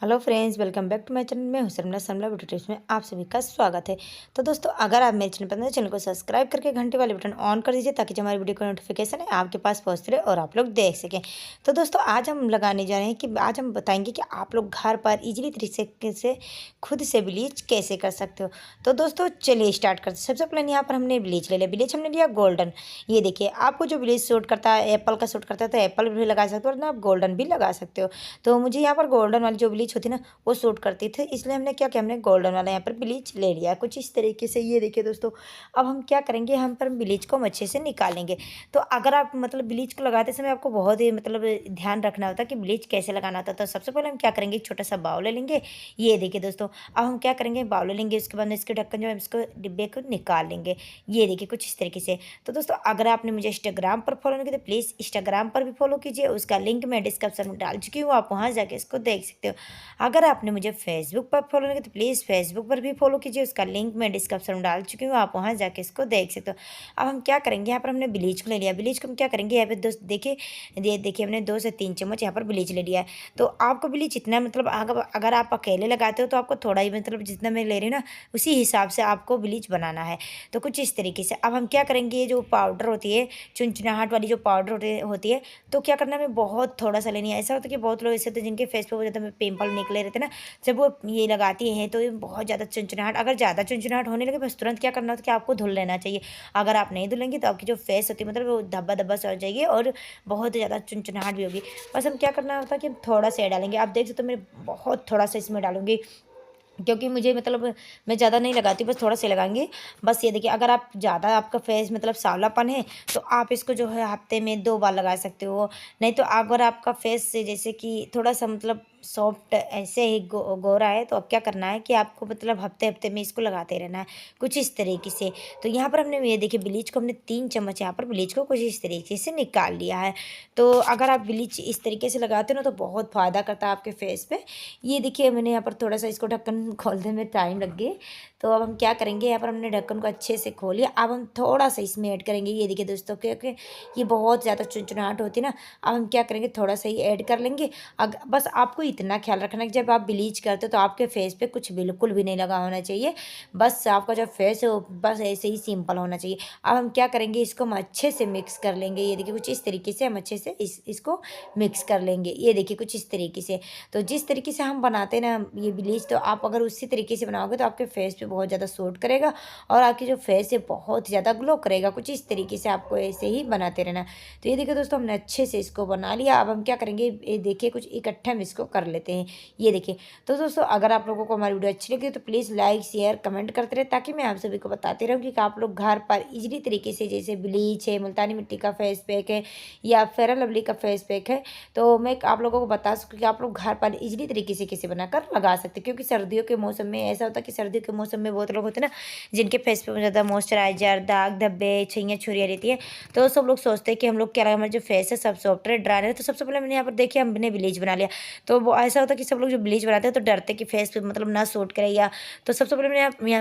Hello friends, welcome back to my channel में हुसरमला समला beauty tips में आप सभी का स्वागत है। तो दोस्तों, अगर आप मेरे चैनल पर नए हैं, चैनल को सब्सक्राइब करके घंटे वाले बटन ऑन कर दीजिए ताकि जो हमारी वीडियो का नोटिफिकेशन है आपके पास पहुंचते रहे और आप लोग देख सकें। तो दोस्तों, आज हम लगाने जा रहे हैं कि आज हम बताएंगे कि आप लोग घर पर इजीली तरीके से खुद से ब्लीच कैसे कर सकते हो। तो दोस्तों, चलिए स्टार्ट करते हैं। सबसे पहले यहाँ पर हमने ब्लीच ले लिया। ब्लीच हमने लिया गोल्डन। ये देखिए, आपको जो ब्लीच सूट करता है, एप्पल का सूट करता है तो एप्पल भी लगा सकते हो, और ना आप गोल्डन भी लगा सकते हो। तो मुझे यहाँ पर गोल्डन वाली जो ब्लीच होती है ना, वो सूट करती थी, इसलिए हमने क्या किया, हमने गोल्डन वाला यहाँ पर ब्लीच ले लिया कुछ इस तरीके से। ये देखिए दोस्तों, अब हम क्या करेंगे, हम पर ब्लीच को हम अच्छे से निकालेंगे। तो अगर आप मतलब ब्लीच को लगाते समय आपको बहुत ही मतलब ध्यान रखना होता है कि ब्लीच कैसे लगाना होता है। तो सबसे पहले हम क्या करेंगे, एक छोटा सा बाउल ले लेंगे। ये देखिए दोस्तों, अब हम क्या करेंगे, बाउल ले लेंगे, उसके बाद में इसके ढक्कन जो है इसको डिब्बे को निकाल लेंगे। ये देखिए कुछ इस तरीके से। तो दोस्तों, अगर आपने मुझे इंस्टाग्राम पर फॉलो नहीं किया तो प्लीज़ इंस्टाग्राम पर भी फॉलो कीजिए, उसका लिंक मैं डिस्क्रिप्शन में डाल चुकी हूँ, आप वहाँ जाके इसको देख सकते हो। अगर आपने मुझे फेसबुक पर फॉलो नहीं किया तो प्लीज़ फेसबुक पर भी फॉलो कीजिए, उसका लिंक मैं डिस्क्रिप्शन में डाल चुकी हूँ, आप वहाँ जाके इसको देख सकते हो। अब हम क्या करेंगे, यहाँ पर हमने ब्लीच को ले लिया। ब्लीच को हम क्या करेंगे, यहाँ पे दोस्त देखिए, ये देखिए हमने 2 से 3 चम्मच यहाँ पर ब्लीच ले लिया है। तो आपको ब्लीच इतना मतलब अगर आप अकेले लगाते हो तो आपको थोड़ा ही मतलब जितना मैं ले रही हूँ ना, उसी हिसाब से आपको ब्लीच बनाना है। तो कुछ इस तरीके से अब हम क्या करेंगे, ये जो पाउडर होती है, चुनचुनाहट वाली जो पाउडर होती है, तो क्या करना है, हमें बहुत थोड़ा सा लेनी है। ऐसा होता है कि बहुत लोग ऐसे होते हैं जिनके फेस पे बहुत ज़्यादा पिंपल निकले रहते हैं ना, जब वो ये लगाती हैं तो ये बहुत ज़्यादा चुनचुनाहट, अगर ज़्यादा चुनचुनाहट होने लगे बस तुरंत क्या करना होता है कि आपको धुल लेना चाहिए। अगर आप नहीं धुलेंगे तो आपकी जो फेस होती है मतलब वो धब्बा धब्बा सा हो जाएगी और बहुत ज़्यादा चुनचुनाहट भी होगी। बस हम क्या करना होता है कि हम थोड़ा सा डालेंगे। आप देख सकते हो मैं बहुत थोड़ा सा इसमें डालूंगी, क्योंकि मुझे मतलब मैं ज़्यादा नहीं लगाती, बस थोड़ा सा लगाएंगे। बस ये देखिए, अगर आप ज़्यादा आपका फेस मतलब सांवलापन है तो आप इसको जो है हफ्ते में 2 बार लगा सकते हो। नहीं तो अगर आपका फेस से जैसे कि थोड़ा सा मतलब सॉफ्ट ऐसे ही गोरा है, तो अब क्या करना है कि आपको मतलब हफ्ते हफ्ते में इसको लगाते रहना है कुछ इस तरीके से। तो यहाँ पर हमने ये देखिए ब्लीच को हमने 3 चम्मच यहाँ पर ब्लीच को कुछ इस तरीके से निकाल लिया है। तो अगर आप ब्लीच इस तरीके से लगाते हो ना तो बहुत फ़ायदा करता है आपके फेस पे। ये देखिए मैंने यहाँ पर थोड़ा सा इसको ढक्कन खोलने में टाइम लग गए। तो अब हम क्या करेंगे, यहाँ पर हमने ढक्कन को अच्छे से खोल लिया। अब हम थोड़ा सा इसमें ऐड करेंगे। ये देखिए दोस्तों, क्योंकि ये बहुत ज़्यादा चुनचुनाहट होती है ना, अब हम क्या करेंगे, थोड़ा सा ही ऐड कर लेंगे। बस आपको इतना ख्याल रखना है कि जब आप ब्लीच करते हो तो आपके फेस पे कुछ बिल्कुल भी नहीं लगा होना चाहिए। बस आपका जो फेस है वो बस ऐसे ही सिंपल होना चाहिए। अब हम क्या करेंगे, इसको हम अच्छे से मिक्स कर लेंगे। ये देखिए कुछ इस तरीके से हम अच्छे से इसको मिक्स कर लेंगे। ये देखिए कुछ इस तरीके से। तो जिस तरीके से हम बनाते हैं ना ये ब्लीच, तो आप अगर उसी तरीके से बनाओगे तो आपके फेस पे बहुत ज़्यादा सूट करेगा और आपकी जो फेस है बहुत ज़्यादा ग्लो करेगा। कुछ इस तरीके से आपको ऐसे ही बनाते रहना। तो ये देखिए दोस्तों, हमने अच्छे से इसको बना लिया। अब हम क्या करेंगे, ये देखिए कुछ इकट्ठे हम इसको कर लेते हैं। ये देखिए, तो दोस्तों अगर आप लोगों को हमारी वीडियो अच्छी लगी तो प्लीज़ लाइक शेयर कमेंट करते रहे, ताकि मैं आप सभी को बताती रहूँ कि आप लोग घर पर इजीली तरीके से, जैसे ब्लीच है, मुल्तानी मिट्टी का फेस पैक है या फेयर लवली का फेस पैक है, तो मैं आप लोगों को बता सकूँ कि आप लोग घर पर इजीली तरीके से कैसे बनाकर लगा सकते हैं। क्योंकि सर्दियों के मौसम में ऐसा होता है कि सर्दियों के मौसम में बहुत लोग होते हैं ना जिनके फेस पे ज़्यादा मॉइस्चराइजर, दाग धब्बे, छैयाँ छुरियाँ रहती है, तो सब लोग सोचते हैं कि हम लोग क्या, हमारा जो फेस है सब सॉफ्ट है, ड्राई है। तो सबसे पहले मैंने यहाँ पर देखिए हमने ब्लीच बना लिया। तो वो ऐसा होता है कि सब लोग जो ब्लीच बनाते हैं तो डरते कि फेस पे मतलब ना सूट करे या, तो सबसे पहले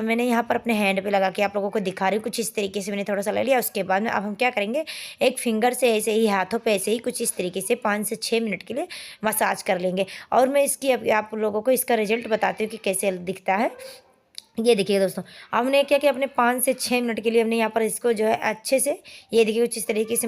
मैंने यहाँ पर अपने हैंड पे लगा के आप लोगों को दिखा रही हूँ। कुछ इस तरीके से मैंने थोड़ा सा ले लिया। उसके बाद में अब हम क्या करेंगे, एक फिंगर से ऐसे ही हाथों पे ऐसे ही कुछ इस तरीके से 5 से 6 मिनट के लिए मसाज कर लेंगे। और मैं इसकी आप लोगों को इसका रिजल्ट बताती हूँ कि कैसे दिखता है। ये देखिए दोस्तों, हमने क्या किया, अपने 5 से 6 मिनट के लिए हमने यहाँ पर इसको जो है अच्छे से, ये देखिए कुछ इस तरीके से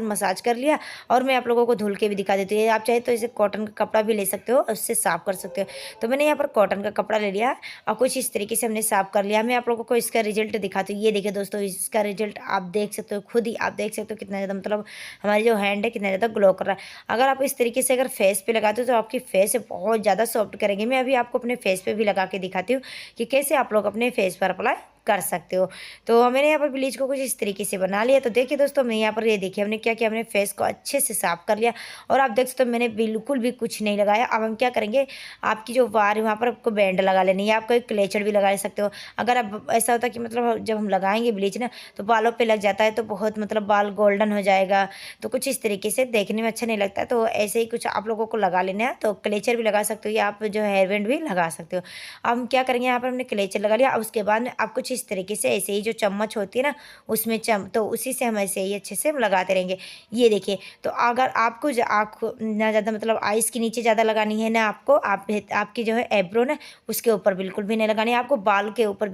मसाज कर लिया। और मैं आप लोगों को धुल के भी दिखा देती हूँ। आप चाहे तो इसे कॉटन का कपड़ा भी ले सकते हो, उससे साफ कर सकते हो। तो मैंने यहाँ पर कॉटन का कपड़ा ले लिया और कुछ इस तरीके से हमने साफ कर लिया। मैं आप लोगों को इसका रिजल्ट दिखाती हूँ। ये देखिए दोस्तों, इसका रिजल्ट आप देख सकते हो, खुद ही आप देख सकते हो कितना ज़्यादा मतलब हमारी जो हैंड है कितना ज़्यादा ग्लो कर रहा है। अगर आप इस तरीके से अगर फेस पे लगाते हो तो आपकी फेस बहुत ज़्यादा सॉफ्ट करेंगे। मैं अभी आपको अपने फेस पे भी लगा के दिखाती हूँ कि कैसे आप लोग अपने फेस पर अप्लाई कर सकते हो। तो मैंने यहाँ पर ब्लीच को कुछ इस तरीके से बना लिया। तो देखिए दोस्तों, मैं यहाँ पर ये देखिए हमने क्या किया, हमने फेस को अच्छे से साफ कर लिया। और आप देख सकते हो मैंने बिल्कुल भी कुछ नहीं लगाया। अब हम क्या करेंगे, आपकी जो वार है वहाँ पर आपको बैंड लगा लेनी है, आपको एक क्लेचर भी लगा सकते हो। अगर आप ऐसा होता है कि मतलब जब हम लगाएंगे ब्लीच ना तो बालों पर लग जाता है तो बहुत मतलब बाल गोल्डन हो जाएगा, तो कुछ इस तरीके से देखने में अच्छा नहीं लगता। तो ऐसे ही कुछ आप लोगों को लगा लेना है। तो क्लेचर भी लगा सकते हो या आप जो हेयर बैंड भी लगा सकते हो। अब हम क्या करेंगे, यहाँ पर हमने क्लेचर लगा लिया। अब उसके बाद में आप कुछ इस तरीके से ऐसे ही जो चम्मच होती है ना उसमें तो उसी से हम ऐसे ही अच्छे से हम लगाते रहेंगे। ये देखिए, तो अगर आपको आँख ना ज़्यादा मतलब आइस के नीचे ज़्यादा लगानी है ना आपको, आपकी जो है आईब्रो ना उसके ऊपर बिल्कुल भी नहीं लगानी है, आपको बालों के ऊपर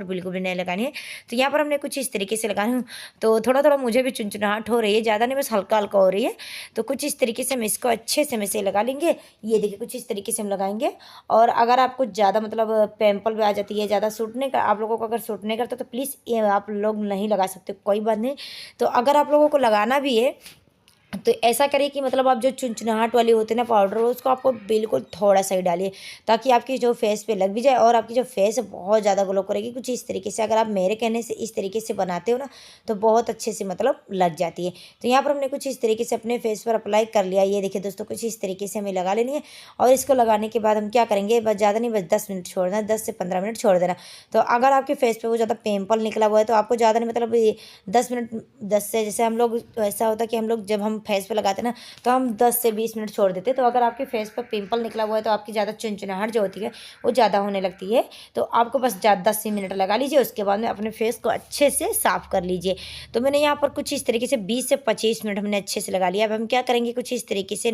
बिल्कुल भी नहीं लगानी है। तो यहाँ पर हमने कुछ इस तरीके से लगानी हूँ। तो थोड़ा मुझे भी चुनचुनाहट हो रही है, ज़्यादा नहीं, बस हल्का हल्का हो रही है। तो कुछ इस तरीके से हम इसको अच्छे से से लगा लेंगे। ये देखिए, कुछ इस तरीके से हम लगाएंगे। और अगर आपको ज़्यादा मतलब पिंपल भी आ जाती है, ज़्यादा सूट नहीं कर, आप लोगों को अगर सूट नहीं करता तो प्लीज़ ये आप लोग नहीं लगा सकते, कोई बात नहीं। तो अगर आप लोगों को लगाना भी है तो ऐसा करिए कि मतलब आप जो चुनचुनाहट वाली होती है ना पाउडर, उसको आपको बिल्कुल थोड़ा सा ही डालिए, ताकि आपकी जो फेस पे लग भी जाए और आपकी जो फेस है बहुत ज़्यादा ग्लो करेगी। कुछ इस तरीके से अगर आप मेरे कहने से इस तरीके से बनाते हो ना तो बहुत अच्छे से मतलब लग जाती है। तो यहाँ पर हमने कुछ इस तरीके से अपने फेस पर अप्लाई कर लिया। ये देखिए दोस्तों, कुछ इस तरीके से हमें लगा लेनी है। और इसको लगाने के बाद हम क्या करेंगे, बस ज़्यादा नहीं, बस 10 मिनट छोड़ देना, 10 से 15 मिनट छोड़ देना। तो अगर आपके फेस पे वो ज़्यादा पिंपल निकला हुआ है तो आपको ज़्यादा नहीं मतलब 10 मिनट, 10 से, जैसे हम लोग ऐसा होता है कि हम लोग जब हम फेस पे लगाते हैं ना तो हम 10 से 20 मिनट छोड़ देते हैं। तो अगर आपके फेस पर पिंपल निकला हुआ है तो आपकी ज़्यादा चुनचुनाहट जो होती है वो ज़्यादा होने लगती है। तो आपको बस 10 से मिनट लगा लीजिए, उसके बाद में अपने फेस को अच्छे से साफ़ कर लीजिए। तो मैंने यहाँ पर कुछ इस तरीके से 20 से 25 मिनट हमने अच्छे से लगा लिया। अब हम क्या करेंगे, कुछ इस तरीके से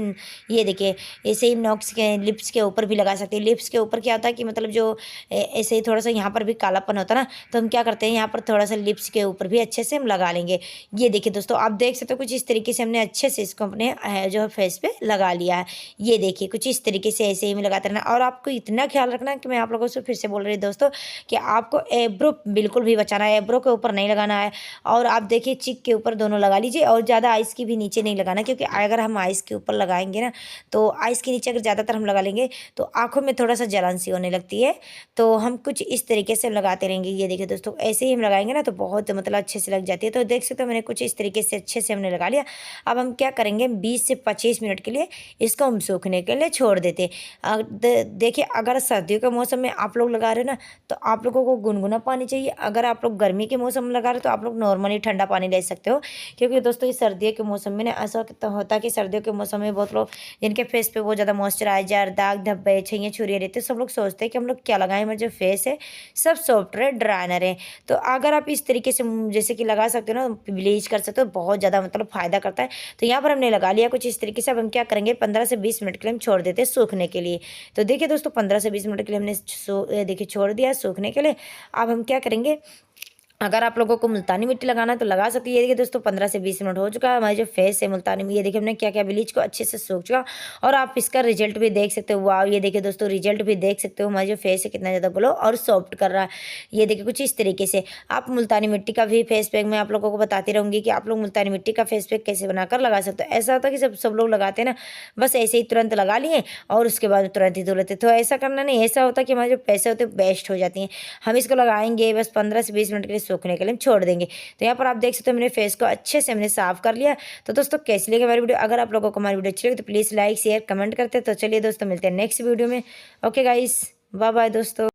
ये देखिए, ऐसे ही नोक्स के लिप्स के ऊपर भी लगा सकते हैं। लिप्स के ऊपर क्या होता है कि मतलब जो ऐसे ही थोड़ा सा यहाँ पर भी कालापन होता है ना, तो हम क्या करते हैं यहाँ पर थोड़ा सा लिप्स के ऊपर भी अच्छे से हम लगा लेंगे। ये देखिए दोस्तों, आप देख सकते हो कुछ इस तरीके से हमने अच्छे से इसको अपने जो फेस पे लगा लिया है। ये देखिए, कुछ इस तरीके से ऐसे ही में लगाते रहना। और आपको इतना ख्याल रखना है कि मैं आप लोगों से फिर से बोल रही हूँ दोस्तों कि आपको एब्रो बिल्कुल भी बचाना है, एब्रो के ऊपर नहीं लगाना है। और आप देखिए चिक के ऊपर दोनों लगा लीजिए, और ज़्यादा आइस की भी नीचे नहीं लगाना, क्योंकि अगर हम आइस के ऊपर लगाएंगे ना तो आइस के नीचे अगर ज़्यादातर हम लगा लेंगे तो आँखों में थोड़ा सा जलन सी होने लगती है। तो हम कुछ इस तरीके से लगाते रहेंगे। ये देखिए दोस्तों, ऐसे ही हम लगाएंगे ना तो बहुत मतलब अच्छे से लग जाती है। तो देख सकते हो मैंने कुछ इस तरीके से अच्छे से हमने लगा लिया। अब हम क्या करेंगे, 20 से 25 मिनट के लिए इसको हम सूखने के लिए छोड़ देते हैं। देखिए, अगर सर्दियों के मौसम में आप लोग लगा रहे हो ना तो आप लोगों को गुनगुना पानी चाहिए। अगर आप लोग गर्मी के मौसम में लगा रहे हो तो आप लोग नॉर्मली ठंडा पानी ले सकते हो। क्योंकि दोस्तों ये सर्दियों के मौसम में ना ऐसा होता है कि सर्दियों के मौसम में बहुत लोग जिनके फेस पे बहुत ज़्यादा मॉइस्चराइजर, दाग धब्बे, छैयाँ छुरियाँ रहते हैं, सब लोग सोचते हैं कि हम लोग क्या लगाएं, हमारा जो फेस है सब सॉफ्ट रहे, ड्राई ना रहे। तो अगर आप इस तरीके से जैसे कि लगा सकते हो ना, ब्लीच कर सकते हो, बहुत ज़्यादा मतलब फ़ायदा करता है। तो यहाँ पर हमने लगा लिया कुछ इस तरीके से। अब हम क्या करेंगे, 15 से 20 मिनट के लिए हम छोड़ देते हैं सूखने के लिए। तो देखिए दोस्तों, 15 से 20 मिनट के लिए हमने देखिए छोड़ दिया सूखने के लिए। अब हम क्या करेंगे, अगर आप लोगों को मुल्तानी मिट्टी लगाना है तो लगा सकते हैं। ये देखिए दोस्तों, 15 से 20 मिनट हो चुका है। हमारी जो फेस है मुल्तानी में, ये देखिए हमने क्या क्या ब्लीच को अच्छे से सूख चुका। और आप इसका रिजल्ट भी देख सकते हो। वाह, ये देखिए दोस्तों, रिजल्ट भी देख सकते हो, हमारी जो फेस है कितना ज़्यादा ग्लो और सॉफ्ट कर रहा है। ये देखिए कुछ इस तरीके से आप मुल्तानी मिट्टी का भी फेस पैक मैं आप लोगों को बताती रहूँगी कि आप लोग मुल्तानी मिट्टी का फेस पैक कैसे बनाकर लगा सकते हो। ऐसा होता है कि सब लोग लगाते हैं ना, बस ऐसे ही तुरंत लगा लिए और उसके बाद तुरंत ही धो लेते। तो ऐसा करना नहीं, ऐसा होता है कि हमारे जो पैसे होते हैं वेस्ट हो जाती हैं। हम इसको लगाएंगे बस 15 से 20 मिनट के लिए सूखने के लिए हम छोड़ देंगे। तो यहाँ पर आप देख सकते हो मैंने फेस को अच्छे से हमने साफ कर लिया। तो दोस्तों कैसी लगी हमारी वीडियो, अगर आप लोगों को हमारी वीडियो अच्छी लगी तो प्लीज़ लाइक शेयर कमेंट करते। तो चलिए दोस्तों, मिलते हैं नेक्स्ट वीडियो में। ओके गाइस, बाय बाय दोस्तों।